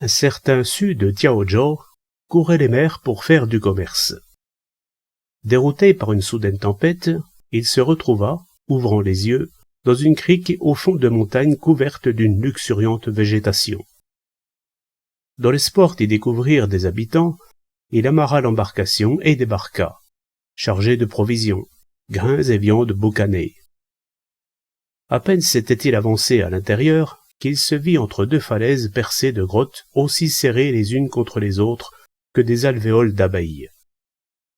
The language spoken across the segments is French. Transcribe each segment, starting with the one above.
Un certain Su de Tiaozhou courait les mers pour faire du commerce. Dérouté par une soudaine tempête, il se retrouva, ouvrant les yeux, dans une crique au fond de montagne couverte d'une luxuriante végétation. Dans l'espoir d'y découvrir des habitants, il amarra l'embarcation et débarqua, chargé de provisions, grains et viandes boucanées. À peine s'était-il avancé à l'intérieur qu'il se vit entre deux falaises percées de grottes aussi serrées les unes contre les autres que des alvéoles d'abeilles.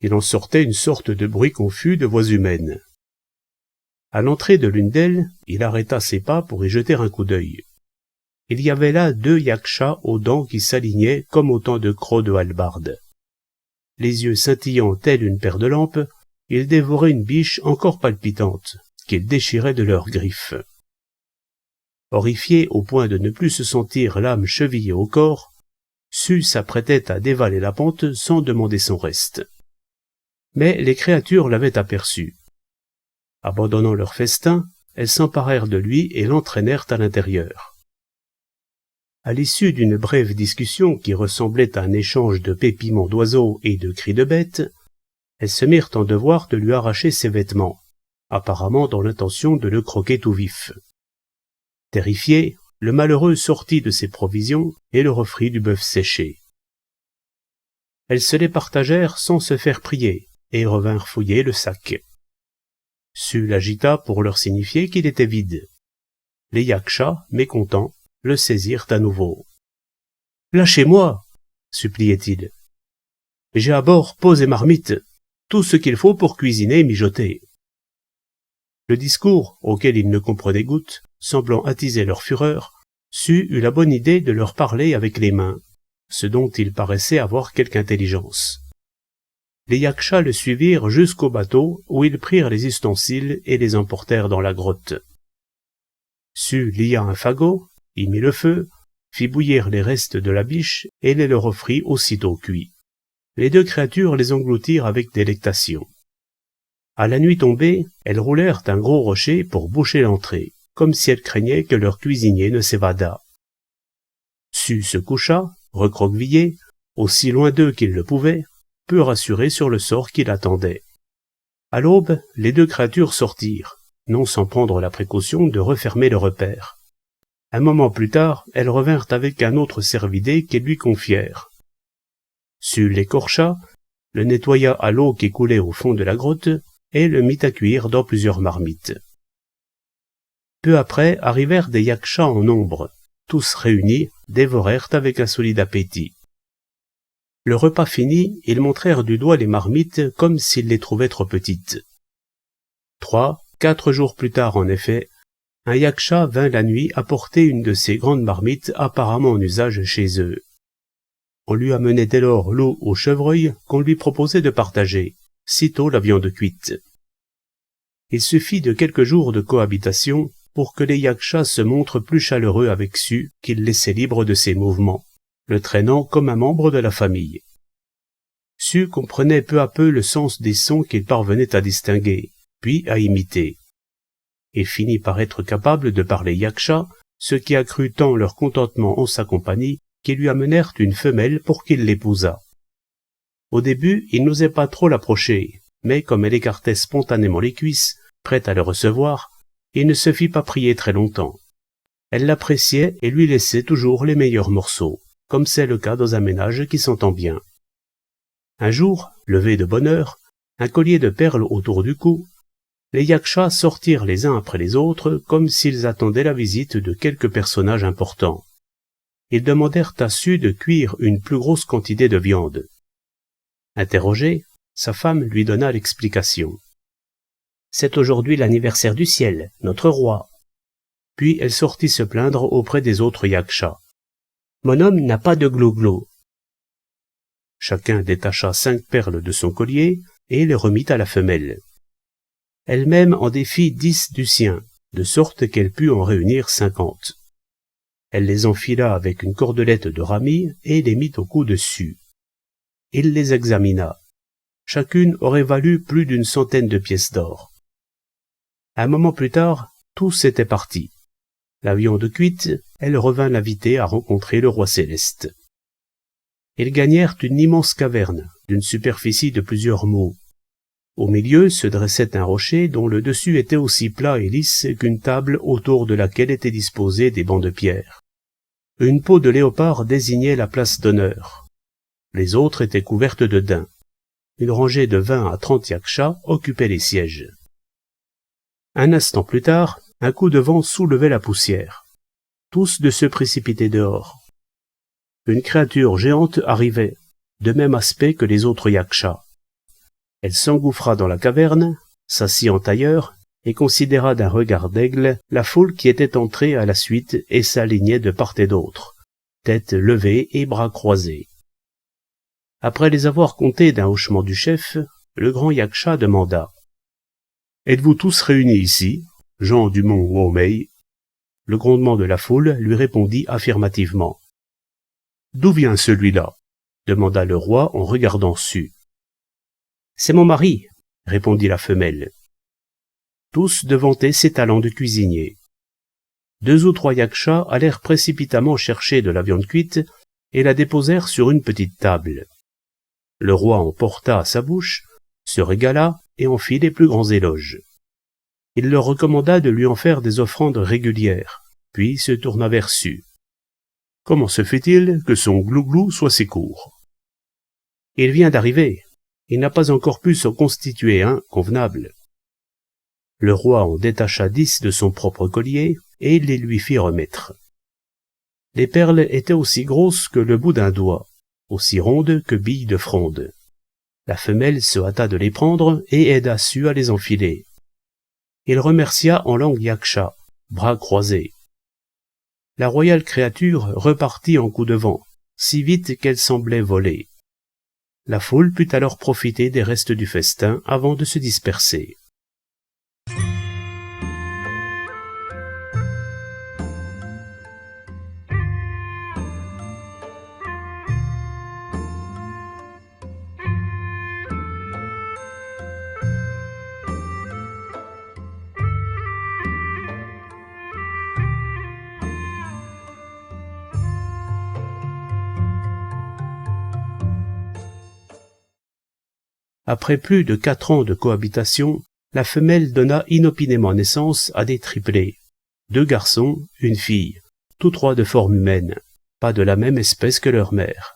Il en sortait une sorte de bruit confus de voix humaines. À l'entrée de l'une d'elles, il arrêta ses pas pour y jeter un coup d'œil. Il y avait là 2 yakshas aux dents qui s'alignaient comme autant de crocs de hallebarde. Les yeux scintillant tels une paire de lampes, ils dévoraient une biche encore palpitante, qu'ils déchiraient de leurs griffes. Horrifié au point de ne plus se sentir l'âme chevillée au corps, Su s'apprêtait à dévaler la pente sans demander son reste. Mais les créatures l'avaient aperçu. Abandonnant leur festin, elles s'emparèrent de lui et l'entraînèrent à l'intérieur. À l'issue d'une brève discussion qui ressemblait à un échange de pépiments d'oiseaux et de cris de bêtes, elles se mirent en devoir de lui arracher ses vêtements, apparemment dans l'intention de le croquer tout vif. Terrifié, le malheureux sortit de ses provisions et leur offrit du bœuf séché. Elles se les partagèrent sans se faire prier et revinrent fouiller le sac. Su l'agita pour leur signifier qu'il était vide. Les yakshas, mécontents, le saisirent à nouveau. « Lâchez-moi » suppliait-il. « J'ai à bord pot et marmite, tout ce qu'il faut pour cuisiner et mijoter. » Le discours, auquel ils ne comprenaient goutte, semblant attiser leur fureur, Su eut la bonne idée de leur parler avec les mains, ce dont ils paraissaient avoir quelque intelligence. Les yakshas le suivirent jusqu'au bateau où ils prirent les ustensiles et les emportèrent dans la grotte. Su lia un fagot, y mit le feu, fit bouillir les restes de la biche et les leur offrit aussitôt cuits. Les 2 créatures les engloutirent avec délectation. À la nuit tombée, elles roulèrent un gros rocher pour boucher l'entrée, comme si elles craignaient que leur cuisinier ne s'évadât. Su se coucha, recroquevillé, aussi loin d'eux qu'il le pouvait, peu rassuré sur le sort qui l'attendait. À l'aube, les 2 créatures sortirent, non sans prendre la précaution de refermer le repère. Un moment plus tard, elles revinrent avec un autre cervidé qu'elles lui confièrent. Su l'écorcha, le nettoya à l'eau qui coulait au fond de la grotte et le mit à cuire dans plusieurs marmites. Peu après arrivèrent des yakshas en nombre, tous réunis, dévorèrent avec un solide appétit. Le repas fini, ils montrèrent du doigt les marmites comme s'ils les trouvaient trop petites. 3, 4 jours plus tard, en effet, un yaksha vint la nuit apporter une de ces grandes marmites apparemment en usage chez eux. On lui amenait dès lors l'eau au chevreuil qu'on lui proposait de partager, sitôt la viande cuite. Il suffit de quelques jours de cohabitation pour que les yakshas se montrent plus chaleureux avec Su qu'il laissait libre de ses mouvements, le traînant comme un membre de la famille. Su comprenait peu à peu le sens des sons qu'il parvenait à distinguer, puis à imiter. Il finit par être capable de parler yaksha, ce qui accrut tant leur contentement en sa compagnie qu'ils lui amenèrent une femelle pour qu'il l'épousât. Au début, il n'osait pas trop l'approcher, mais comme elle écartait spontanément les cuisses, prête à le recevoir, il ne se fit pas prier très longtemps. Elle l'appréciait et lui laissait toujours les meilleurs morceaux, comme c'est le cas dans un ménage qui s'entend bien. Un jour, levé de bonne heure, un collier de perles autour du cou, les yakshas sortirent les uns après les autres comme s'ils attendaient la visite de quelque personnage important. Ils demandèrent à Su de cuire une plus grosse quantité de viande. Interrogé, sa femme lui donna l'explication. « C'est aujourd'hui l'anniversaire du ciel, notre roi. » Puis elle sortit se plaindre auprès des autres yakshas. « Mon homme n'a pas de glouglou. » Chacun détacha 5 perles de son collier et les remit à la femelle. Elle-même en défit 10 du sien, de sorte qu'elle put en réunir 50. Elle les enfila avec une cordelette de ramille et les mit au cou de Su. Il les examina. Chacune aurait valu plus d'une centaine de pièces d'or. Un moment plus tard, tous étaient partis. La viande cuite, elle revint l'inviter à rencontrer le roi céleste. Ils gagnèrent une immense caverne, d'une superficie de plusieurs mots. Au milieu se dressait un rocher dont le dessus était aussi plat et lisse qu'une table autour de laquelle étaient disposés des bancs de pierre. Une peau de léopard désignait la place d'honneur. Les autres étaient couvertes de daim. Une rangée de 20 à 30 yakshas occupait les sièges. Un instant plus tard, un coup de vent soulevait la poussière. Tous se précipitaient dehors. Une créature géante arrivait, de même aspect que les autres yakshas. Elle s'engouffra dans la caverne, s'assit en tailleur, et considéra d'un regard d'aigle la foule qui était entrée à la suite et s'alignait de part et d'autre, tête levée et bras croisés. Après les avoir comptés d'un hochement du chef, le grand yaksha demanda « Êtes-vous tous réunis ici, gens du mont Womei ?» Le grondement de la foule lui répondit affirmativement. « D'où vient celui-là » demanda le roi en regardant Su. « C'est mon mari, » répondit la femelle. Tous devantaient ses talents de cuisinier. 2 ou 3 yakshas allèrent précipitamment chercher de la viande cuite et la déposèrent sur une petite table. Le roi en porta à sa bouche, se régala et en fit les plus grands éloges. Il leur recommanda de lui en faire des offrandes régulières, puis se tourna vers Su. « Comment se fait-il que son glouglou soit si court ?»« Il vient d'arriver. Il n'a pas encore pu s'en constituer un convenable. » Le roi en détacha 10 de son propre collier et les lui fit remettre. Les perles étaient aussi grosses que le bout d'un doigt, aussi rondes que billes de fronde. La femelle se hâta de les prendre et aida Su à les enfiler. Il remercia en langue yaksha, bras croisés. La royale créature repartit en coup de vent, si vite qu'elle semblait voler. La foule put alors profiter des restes du festin avant de se disperser. Après plus de 4 ans de cohabitation, la femelle donna inopinément naissance à des triplés. 2 garçons, une fille, tous 3 de forme humaine, pas de la même espèce que leur mère.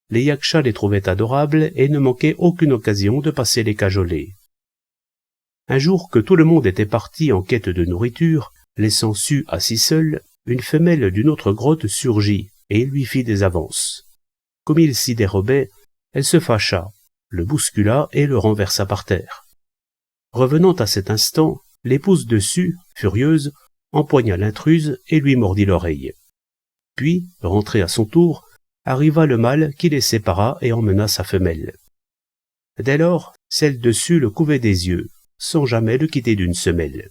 Les yakshas les trouvaient adorables et ne manquaient aucune occasion de passer les cajoler. Un jour que tout le monde était parti en quête de nourriture, laissant Su assis seul, une femelle d'une autre grotte surgit et lui fit des avances. Comme il s'y dérobait, elle se fâcha, le bouscula et le renversa par terre. Revenant à cet instant, l'épouse de Su, furieuse, empoigna l'intruse et lui mordit l'oreille. Puis, rentré à son tour, arriva le mâle qui les sépara et emmena sa femelle. Dès lors, celle de Su le couvait des yeux, sans jamais le quitter d'une semelle.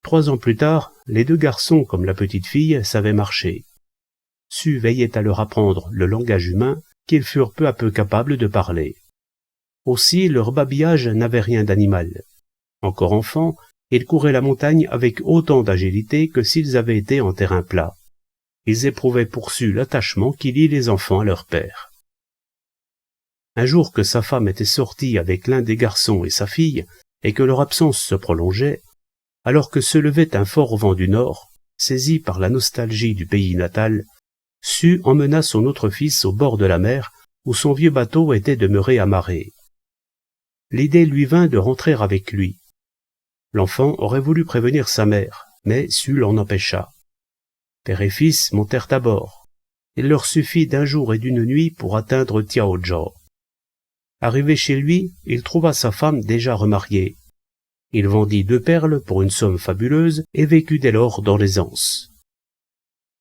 3 ans plus tard, les 2 garçons comme la petite fille savaient marcher. Su veillait à leur apprendre le langage humain qu'ils furent peu à peu capables de parler. Aussi leur babillage n'avait rien d'animal. Encore enfants, ils couraient la montagne avec autant d'agilité que s'ils avaient été en terrain plat. Ils éprouvaient pour Su l'attachement qui lie les enfants à leur père. Un jour que sa femme était sortie avec l'un des garçons et sa fille, et que leur absence se prolongeait, alors que se levait un fort vent du nord, saisi par la nostalgie du pays natal, Su emmena son autre fils au bord de la mer, où son vieux bateau était demeuré amarré. L'idée lui vint de rentrer avec lui. L'enfant aurait voulu prévenir sa mère, mais Su l'en empêcha. Père et fils montèrent à bord. Il leur suffit d'1 jour et d'1 nuit pour atteindre Tiaozhou. Arrivé chez lui, il trouva sa femme déjà remariée. Il vendit 2 perles pour une somme fabuleuse et vécut dès lors dans l'aisance.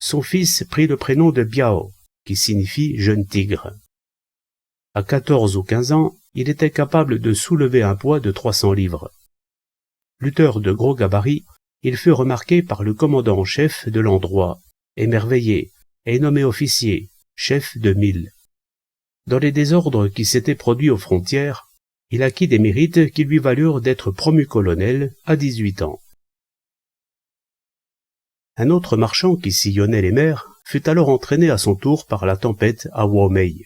Son fils prit le prénom de Biao, qui signifie jeune tigre. À 14 ou 15 ans, il était capable de soulever un poids de 300 livres. Lutteur de gros gabarit, il fut remarqué par le commandant en chef de l'endroit, émerveillé, et nommé officier, chef de 1000. Dans les désordres qui s'étaient produits aux frontières, il acquit des mérites qui lui valurent d'être promu colonel à 18 ans. Un autre marchand qui sillonnait les mers fut alors entraîné à son tour par la tempête à Womei.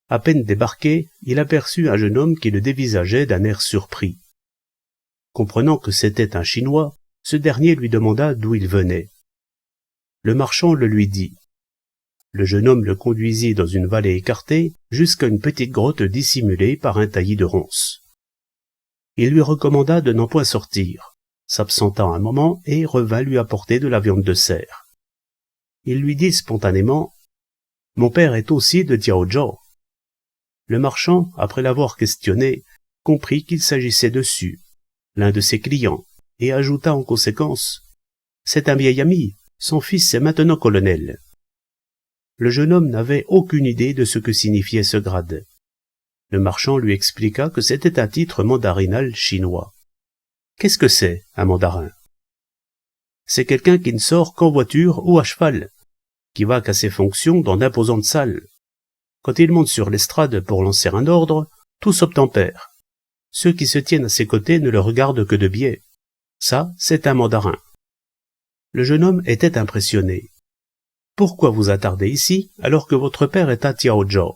À peine débarqué, il aperçut un jeune homme qui le dévisageait d'un air surpris. Comprenant que c'était un Chinois, ce dernier lui demanda d'où il venait. Le marchand le lui dit. Le jeune homme le conduisit dans une vallée écartée jusqu'à une petite grotte dissimulée par un taillis de ronces. Il lui recommanda de n'en point sortir, s'absenta un moment et revint lui apporter de la viande de cerf. Il lui dit spontanément « Mon père est aussi de Diaozhou ». Le marchand, après l'avoir questionné, comprit qu'il s'agissait de Su, l'un de ses clients, et ajouta en conséquence « C'est un vieil ami, son fils est maintenant colonel ». Le jeune homme n'avait aucune idée de ce que signifiait ce grade. Le marchand lui expliqua que c'était un titre mandarinal chinois. Qu'est-ce que c'est, un mandarin? C'est quelqu'un qui ne sort qu'en voiture ou à cheval, qui va qu'à ses fonctions dans d'imposantes salles. Quand il monte sur l'estrade pour lancer un ordre, tout s'obtempère. Ceux qui se tiennent à ses côtés ne le regardent que de biais. Ça, c'est un mandarin. Le jeune homme était impressionné. Pourquoi vous attardez ici alors que votre père est à Diaozhou?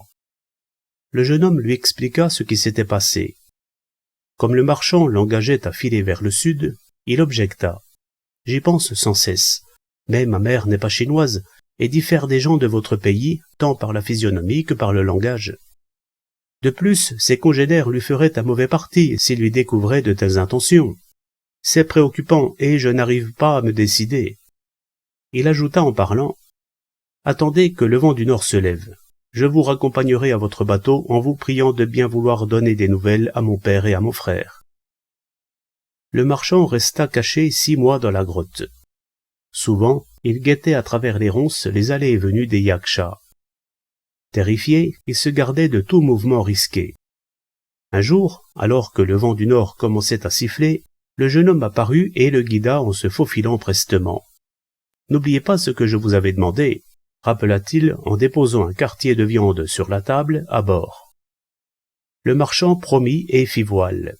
Le jeune homme lui expliqua ce qui s'était passé. Comme le marchand l'engageait à filer vers le sud, il objecta. J'y pense sans cesse, mais ma mère n'est pas chinoise et diffère des gens de votre pays tant par la physionomie que par le langage. De plus, ses congénères lui feraient un mauvais parti s'ils lui découvraient de telles intentions. C'est préoccupant et je n'arrive pas à me décider. Il ajouta en parlant. Attendez que le vent du nord se lève. Je vous raccompagnerai à votre bateau en vous priant de bien vouloir donner des nouvelles à mon père et à mon frère. Le marchand resta caché 6 mois dans la grotte. Souvent, il guettait à travers les ronces les allées et venues des yakshas. Terrifié, il se gardait de tout mouvement risqué. Un jour, alors que le vent du nord commençait à siffler, le jeune homme apparut et le guida en se faufilant prestement. « N'oubliez pas ce que je vous avais demandé », rappela-t-il en déposant un quartier de viande sur la table à bord. Le marchand promit et fit voile.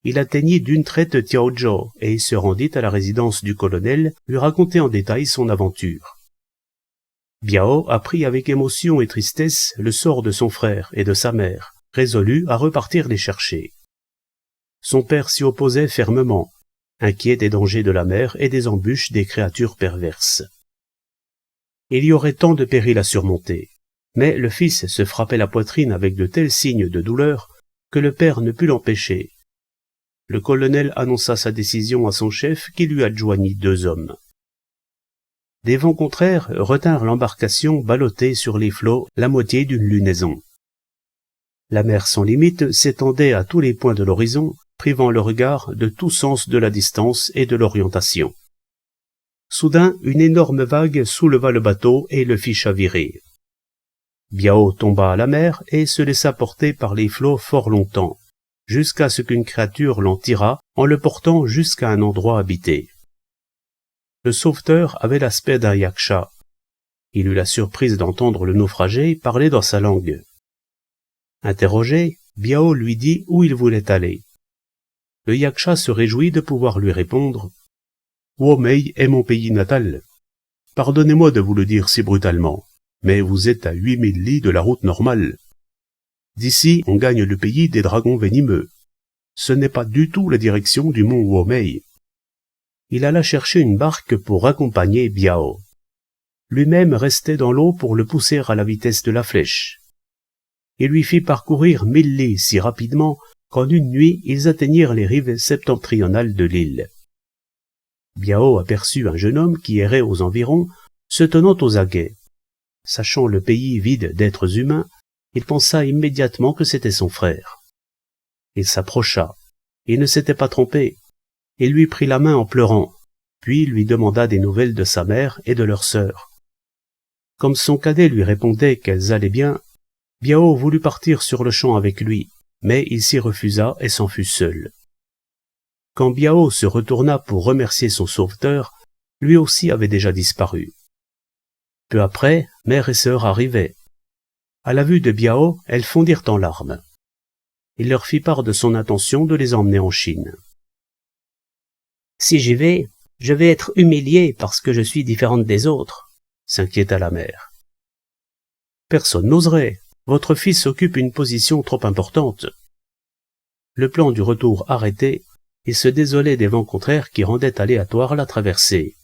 Il atteignit d'une traite Diaozhou et se rendit à la résidence du colonel lui raconter en détail son aventure. Biao apprit avec émotion et tristesse le sort de son frère et de sa mère, résolu à repartir les chercher. Son père s'y opposait fermement, inquiet des dangers de la mer et des embûches des créatures perverses. Il y aurait tant de périls à surmonter, mais le fils se frappait la poitrine avec de tels signes de douleur que le père ne put l'empêcher. Le colonel annonça sa décision à son chef qui lui adjoignit 2 hommes. Des vents contraires retinrent l'embarcation ballottée sur les flots la moitié d'une lunaison. La mer sans limite s'étendait à tous les points de l'horizon, privant le regard de tout sens de la distance et de l'orientation. Soudain, une énorme vague souleva le bateau et le fit chavirer. Biao tomba à la mer et se laissa porter par les flots fort longtemps, jusqu'à ce qu'une créature l'en tirât en le portant jusqu'à un endroit habité. Le sauveteur avait l'aspect d'un yaksha. Il eut la surprise d'entendre le naufragé parler dans sa langue. Interrogé, Biao lui dit où il voulait aller. Le yaksha se réjouit de pouvoir lui répondre « Womei est mon pays natal. Pardonnez-moi de vous le dire si brutalement, mais vous êtes à 8000 lis de la route normale. D'ici, on gagne le pays des dragons venimeux. Ce n'est pas du tout la direction du mont Womei. » Il alla chercher une barque pour accompagner Biao. Lui-même restait dans l'eau pour le pousser à la vitesse de la flèche. Il lui fit parcourir 1000 lis si rapidement qu'en une nuit ils atteignirent les rives septentrionales de l'île. Biao aperçut un jeune homme qui errait aux environs, se tenant aux aguets. Sachant le pays vide d'êtres humains, il pensa immédiatement que c'était son frère. Il s'approcha. Il ne s'était pas trompé. Il lui prit la main en pleurant. puis lui demanda des nouvelles de sa mère et de leur sœur. Comme son cadet lui répondait qu'elles allaient bien, Biao voulut partir sur le champ avec lui, mais il s'y refusa et s'en fut seul. Quand Biao se retourna pour remercier son sauveteur, lui aussi avait déjà disparu. Peu après, mère et sœur arrivaient. À la vue de Biao, elles fondirent en larmes. Il leur fit part de son intention de les emmener en Chine. « Si j'y vais, je vais être humiliée parce que je suis différente des autres, » s'inquiéta la mère. « Personne n'oserait. Votre fils occupe une position trop importante. » Le plan du retour arrêté, il se désolait des vents contraires qui rendaient aléatoire la traversée.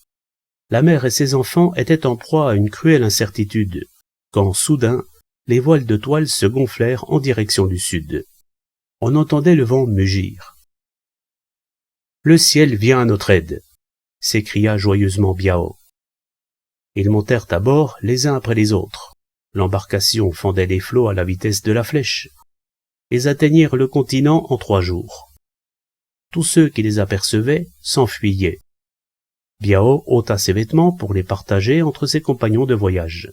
La mère et ses enfants étaient en proie à une cruelle incertitude, quand soudain, les voiles de toile se gonflèrent en direction du sud. On entendait le vent mugir. « Le ciel vient à notre aide !» s'écria joyeusement Biao. Ils montèrent à bord les uns après les autres. L'embarcation fendait les flots à la vitesse de la flèche. Ils atteignirent le continent en 3 jours. Tous ceux qui les apercevaient s'enfuyaient. Biao ôta ses vêtements pour les partager entre ses compagnons de voyage.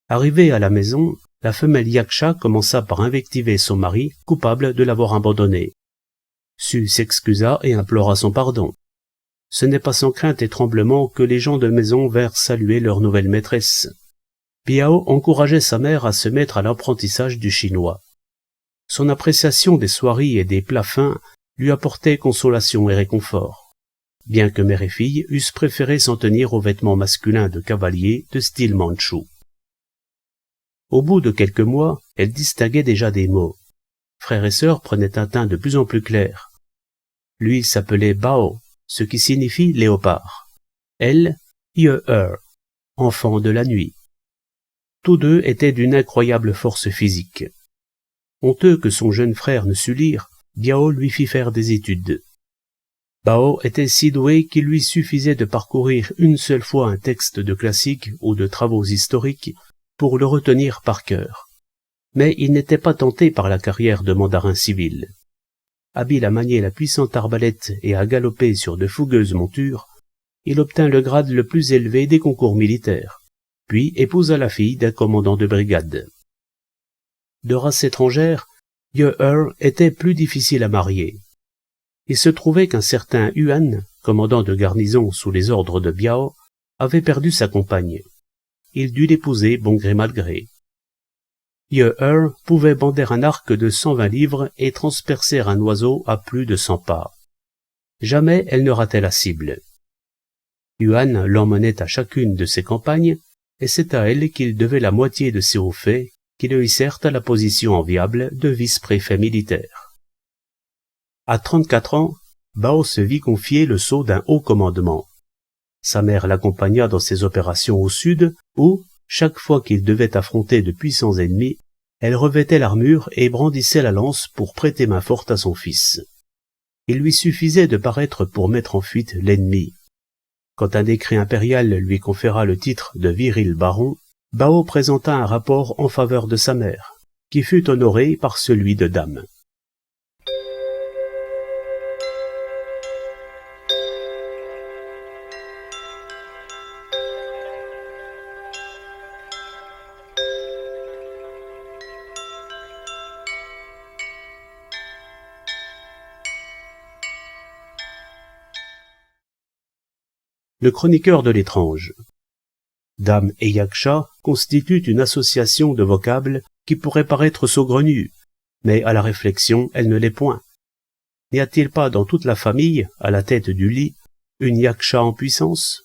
Arrivée à la maison, la femelle Yaksha commença par invectiver son mari, coupable de l'avoir abandonnée. Su s'excusa et implora son pardon. Ce n'est pas sans crainte et tremblement que les gens de maison vinrent saluer leur nouvelle maîtresse. Biao encourageait sa mère à se mettre à l'apprentissage du chinois. Son appréciation des soieries et des plats fins lui apportait consolation et réconfort, bien que mère et fille eussent préféré s'en tenir aux vêtements masculins de cavalier de style mandchou. Au bout de quelques mois, elle distinguait déjà des mots. Frère et sœur prenaient un teint de plus en plus clair. Lui s'appelait Bao, ce qui signifie léopard. Elle, Ye-er, enfant de la nuit. Tous deux étaient d'une incroyable force physique. Honteux que son jeune frère ne sût lire, Biao lui fit faire des études. Bao était si doué qu'il lui suffisait de parcourir une seule fois un texte de classique ou de travaux historiques pour le retenir par cœur. Mais il n'était pas tenté par la carrière de mandarin civil. Habile à manier la puissante arbalète et à galoper sur de fougueuses montures, il obtint le grade le plus élevé des concours militaires, puis épousa la fille d'un commandant de brigade. De race étrangère, Ye-er était plus difficile à marier. Il se trouvait qu'un certain Yuan, commandant de garnison sous les ordres de Biao, avait perdu sa compagne. Il dut l'épouser bon gré mal gré. Ye-er pouvait bander un arc de 120 livres et transpercer un oiseau à plus de 100 pas. Jamais elle ne ratait la cible. Yuan l'emmenait à chacune de ses campagnes, et c'est à elle qu'il devait la moitié de ses hauts faits qui le hissèrent à la position enviable de vice-préfet militaire. À 34 ans, Bao se vit confier le sceau d'un haut commandement. Sa mère l'accompagna dans ses opérations au sud où, chaque fois qu'il devait affronter de puissants ennemis, elle revêtait l'armure et brandissait la lance pour prêter main forte à son fils. Il lui suffisait de paraître pour mettre en fuite l'ennemi. Quand un décret impérial lui conféra le titre de viril baron, Bao présenta un rapport en faveur de sa mère, qui fut honoré par celui de dame. Le chroniqueur de l'étrange. Dame et Yaksha constituent une association de vocables qui pourrait paraître saugrenue, mais à la réflexion elle ne l'est point. N'y a-t-il pas dans toute la famille, à la tête du lit, une Yaksha en puissance?